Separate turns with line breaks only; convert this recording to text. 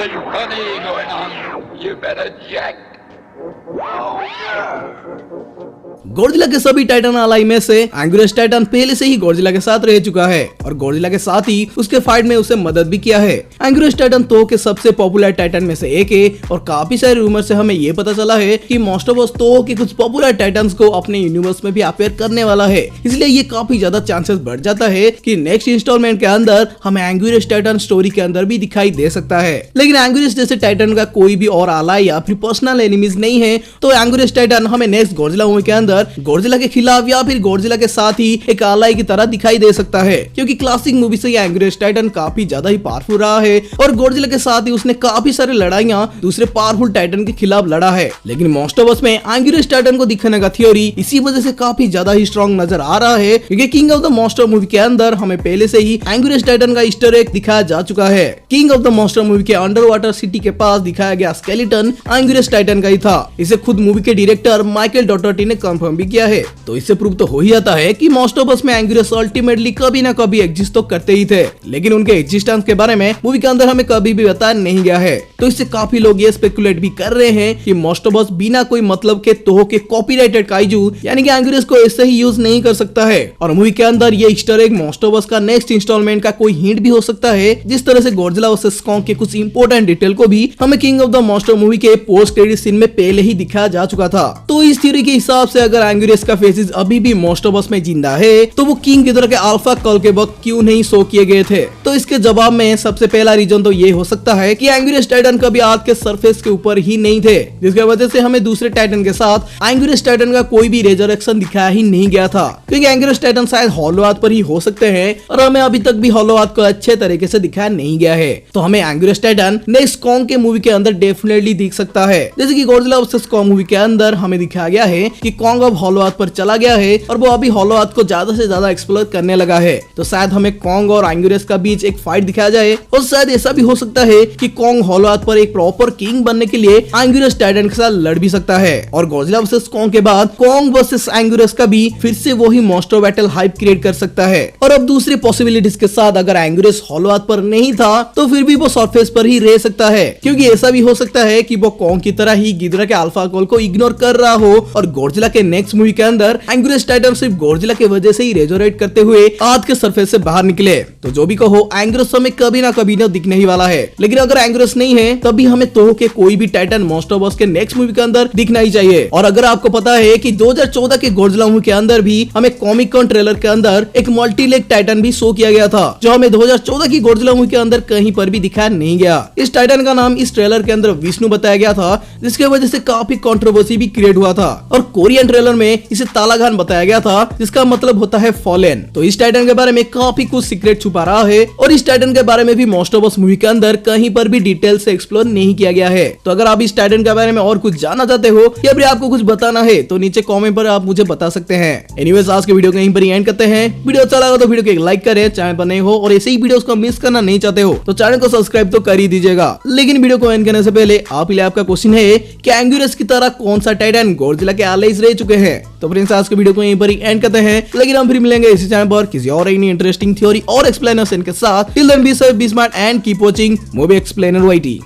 something funny going on. You better check.
Godzilla के सभी Titan Alai में से एंग्युरस टाइटन पहले से ही गॉडजिला के साथ रह चुका है और गॉडजिला के साथ ही उसके फाइट में उसे मदद भी किया है। एंग्युरस टाइटन तो के सबसे पॉपुलर टाइटन में से एक है और काफी सारे रूमर से हमें ये पता चला है कि मोस्टोबस तो के कुछ पॉपुलर टाइटन्स को अपने यूनिवर्स में भी अपेयर करने वाला है, इसलिए ये काफी ज्यादा चांसेस बढ़ जाता है कि नेक्स्ट इंस्टॉलमेंट के अंदर हमें एंग्युरस टाइटन स्टोरी के अंदर भी दिखाई दे सकता है। लेकिन एंग्युरस जैसे टाइटन का कोई भी और अलाई या फिर पर्सनल एनिमीज नहीं है, तो एंग्युरस टाइटन हमें नेक्स्ट गॉडजिला मूवी के अंदर गॉडजिला के खिलाफ या फिर गॉडजिला के साथ ही एक अलाई की तरह दिखाई दे सकता है, क्योंकि क्लासिक मूवी से एंग्युरस टाइटन काफी ज्यादा ही पावरफुल रहा है और गॉडजिला के साथ ही उसने काफी सारी लड़ाइयां दूसरे पावरफुल टाइटन के खिलाफ लड़ा है। लेकिन मोस्टोबस में एंग्युरस टाइटन को दिखाने का थ्योरी इसी वजह से काफी ज्यादा ही स्ट्रॉन्ग नजर आ रहा है, क्योंकि king of the monster movie के अंदर हमें पहले से ही एंग्युरस टाइटन का ईस्टर एग दिखाया जा चुका है। King of the monster movie के अंडर वाटर सिटी के पास दिखाया गया स्केलेटन एंग्युरस टाइटन का ही था। इसे खुद मूवी के डायरेक्टर माइकल डॉटर्टी ने कंफर्म भी किया है, तो इससे प्रूव तो हो ही जाता है कि मोस्टोबस में एंग्युरस अल्टीमेटली कभी ना कभी एग्जिस्ट तो करते ही थे, लेकिन उनके एग्जिस्टेंस के बारे में मूवी के अंदर हमें कभी भी बताया नहीं गया है। तो इससे काफी लोग ये स्पेकुलेट भी कर रहे हैं कि मोस्टोबस बिना कोई मतलब के तोह के कॉपीराइटेड काइजू यानी कि एंग्युरस को ऐसे ही यूज नहीं कर सकता है, और मूवी के अंदर ये ईस्टर एग मोस्टोबस का नेक्स्ट इंस्टॉलमेंट का कोई हिंट भी हो सकता है, जिस तरह से गॉडजिला वर्सेस कॉन्ग के कुछ इंपोर्टेंट डिटेल को भी हमें king of the monster movie के पोस्ट क्रेडिट सीन में पहले ही दिखाया जा चुका था। तो इस थ्योरी के हिसाब से अगर एंग्युरस का फेसेस अभी भी मोस्टोबस में जिंदा है, तो वो किंग की तरह के अल्फा कल के वक्त क्यों नहीं शो किए गए थे? तो इसके जवाब में सबसे पहला रीजन तो ये हो सकता है कि एंग्युरस टाइटन कभी अर्थ के सरफेस के ऊपर ही नहीं थे, जिसकी वजह से हमें दूसरे टाइटन के साथ एंग्युरस टाइटन का कोई भी रेजरेक्शन दिखाया ही नहीं गया था, क्योंकि एंग्युरस टाइटन शायद हॉलो अर्थ पर ही हो सकते हैं और हमें अभी तक भी हॉलो अर्थ को अच्छे तरीके से दिखाया नहीं गया है। तो हमें एंग्युरस टाइटन नेक्स्ट कॉन्ग के मूवी के अंदर डेफिनेटली दिख सकता है, जैसे कि गॉडजिला वर्सेस कॉन्ग मूवी के अंदर हमें दिखाया गया है कि कॉन्ग अब हॉलो अर्थ पर चला गया है और वो अभी हॉलो अर्थ को ज्यादा से ज्यादा एक्सप्लोर करने लगा है। तो शायद हमें कॉन्ग और एंग्युरस का बीच एक फाइट दिखाया जाए, और शायद ऐसा भी हो सकता है कि कॉन्ग हॉलो अर्थ पर एक प्रॉपर किंग बनने के लिए एंग्युरस टाइटन के साथ लड़ भी सकता है, और गॉडजिला वर्सेस कॉन्ग के बाद कॉन्ग वर्सेस एंग्युरस का भी फिर से वही मॉन्स्टर बैटल हाइप क्रिएट कर सकता है। और अब दूसरी पॉसिबिलिटीज के साथ अगर एंग्युरस हॉलो अर्थ पर नहीं था, तो फिर भी वो सरफेस पर ही रह सकता है, क्योंकि ऐसा भी हो सकता है कि वो कॉन्ग की तरह ही गिद्रा के अल्फा कोल को इग्नोर कर रहा हो और गॉडजिला के नेक्स्ट मूवी के अंदर एंग्युरस टाइटन सिर्फ गॉडजिला की वजह से ही रेजोरेट करते हुए अर्थ के सरफेस से बाहर निकले। तो जो भी कहो, एंग्युरस हमें कभी ना कभी ना दिखने ही वाला है। लेकिन अगर एंग्युरस नहीं है, तब भी हमें तोह के कोई भी टाइटन मोस्टोबस के नेक्स्ट मूवी के अंदर दिखना ही चाहिए। और अगर आपको पता है कि 2014 के गॉडजिला मूवी के अंदर भी हमें कॉमिक कॉन ट्रेलर के अंदर एक मल्टी लेग टाइटन भी शो किया गया था, जो हमें 2014 की गॉडजिला मूवी के अंदर कहीं पर भी दिखाया नहीं गया। इस टाइटन का नाम इस ट्रेलर के अंदर विष्णु बताया गया था, जिसकी वजह से काफी कंट्रोवर्सी भी क्रिएट हुआ था, और कोरियन ट्रेलर में इसे तालाघान बताया गया था, जिसका मतलब होता है फॉलेन। तो इस टाइटन के बारे में काफी कुछ सीक्रेट छुपा रहा है, और इस टाइटन के बारे में भी मोस्टोबस मूवी के अंदर कहीं पर भी डिटेल से एक्सप्लोर नहीं किया गया है। तो अगर आप इस टाइटन के बारे में और कुछ जानना चाहते हो या फिर आपको कुछ बताना है, तो नीचे कमेंट पर आप मुझे बता सकते हैं। एनीवेज, आज के वीडियो को यहीं पर एंड करते हैं। वीडियो अच्छा लगा तो वीडियो को एक लाइक करें, चैनल पर नए हो और ऐसे ही वीडियोस को मिस करना नहीं चाहते हो तो चैनल को सब्सक्राइब तो कर ही दीजिएगा। लेकिन वीडियो को एंड करने से पहले आप लिए आपका क्वेश्चन है कि एंग्युरस की तरह कौन सा टाइटन गॉडजिला के एलाइज रह चुके हैं? तो फ्रेंड्स, आज के वीडियो को यहीं पर ही एंड करते हैं, लेकिन हम फिर मिलेंगे इसी चैनल पर किसी और इंटरेस्टिंग थ्योरी और एक्सप्लेनेशन के साथ। Till then be safe, be smart and keep watching movie explainer YT।